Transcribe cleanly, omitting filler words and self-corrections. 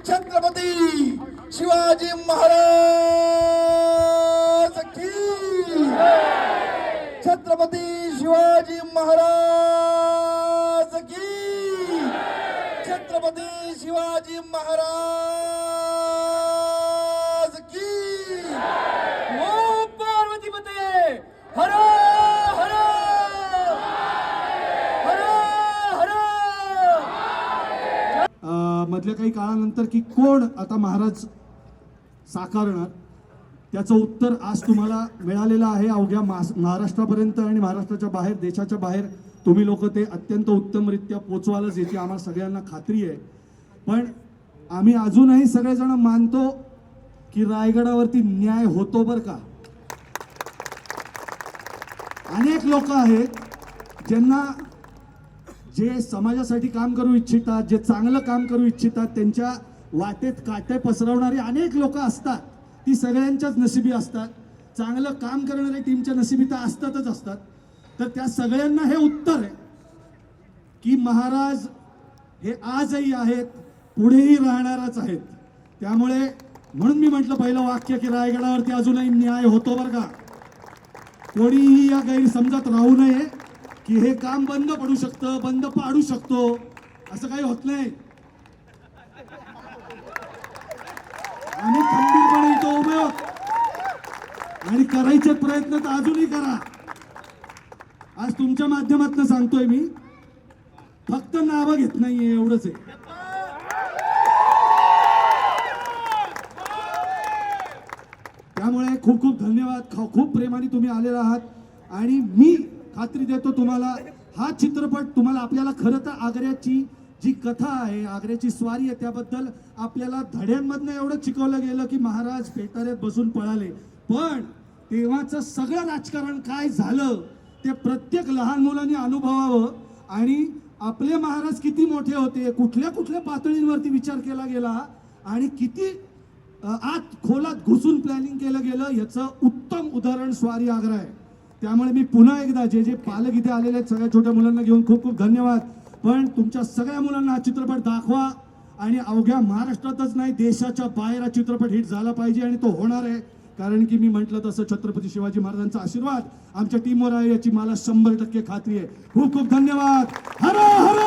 छत्रपती शिवाजी महाराज की छत्रपती शिवाजी महाराज की छत्रपती शिवाजी महाराज की ओ पार्वती माते हर हर हर हर मधल्या काही काळानंतर की कोण आता महाराज साकारणार त्याचं उत्तर आज तुम्हाला मिळालेलं आहे. अवघ्या महाराष्ट्रापर्यंत आणि महाराष्ट्राच्या बाहेर देशाच्या बाहेर तुम्ही लोक ते अत्यंत उत्तमरित्या पोचवालच याची आम्हाला सगळ्यांना खात्री आहे. पण आम्ही अजूनही सगळेजण मानतो की रायगडावरती न्याय होतो बरं का. अनेक लोक आहेत ज्यांना जे समाजासाठी काम करू इच्छितात, जे चांगलं काम करू इच्छितात, त्यांच्या वाटेत काटे पसरवणारी अनेक लोक असतात. ती सगळ्यांच्याच नशिबी असतात. चांगलं काम करणाऱ्या टीमच्या नशिबी तर असतातच असतात. तर त्या सगळ्यांना हे उत्तर आहे की महाराज हे आजही आहेत, पुढेही राहणारच आहेत. त्यामुळे म्हणून मी म्हटलं पहिलं वाक्य की रायगडावरती अजूनही न्याय होतो बरं का. कोणीही या गैरसमजात राहू नये की हे काम बंद पडू शकतं, बंद पाडू शकतो, असं काही होत नाही. आम्ही खंबीरपणे इथं उभे आहोत आणि करायचे प्रयत्न तर अजूनही करा. आज तुमच्या माध्यमातून सांगतोय मी, फक्त नावं घेत नाहीये एवढंच आहे. त्यामुळे खूप खूप धन्यवाद. खूप प्रेमाने तुम्ही आलेले आहात आणि मी खात्री देतो तुम्हाला हा चित्रपट तुम्हाला आपल्याला खरं तर आग्र्याची जी कथा आहे, आग्र्याची स्वारी आहे, त्याबद्दल आपल्याला धड्यांमधनं एवढं शिकवलं गेलं की महाराज पेटाऱ्यात बसून पळाले. पण तेव्हाचं सगळं राजकारण काय झालं ते प्रत्येक लहान मुलांनी अनुभवावं आणि आपले महाराज किती मोठे होते, कुठल्या कुठल्या पातळींवरती विचार केला गेला आणि किती आत खोलात घुसून प्लॅनिंग केलं गेलं याचं उत्तम उदाहरण स्वारी आग्रा आहे. त्यामुळे मी पुन्हा एकदा जे जे पालक इथे आलेले आहेत सगळ्या छोट्या मुलांना घेऊन खूप खूप धन्यवाद. पण तुमच्या सगळ्या मुलांना हा चित्रपट दाखवा आणि अवघ्या महाराष्ट्रातच नाही देशाच्या बाहेर हा चित्रपट हिट झाला पाहिजे आणि तो होणार आहे. कारण की मी म्हटलं तसं छत्रपती शिवाजी महाराजांचा आशीर्वाद आमच्या टीमवर आहे याची मला 100% खात्री आहे. खूप खूप धन्यवाद. हर हर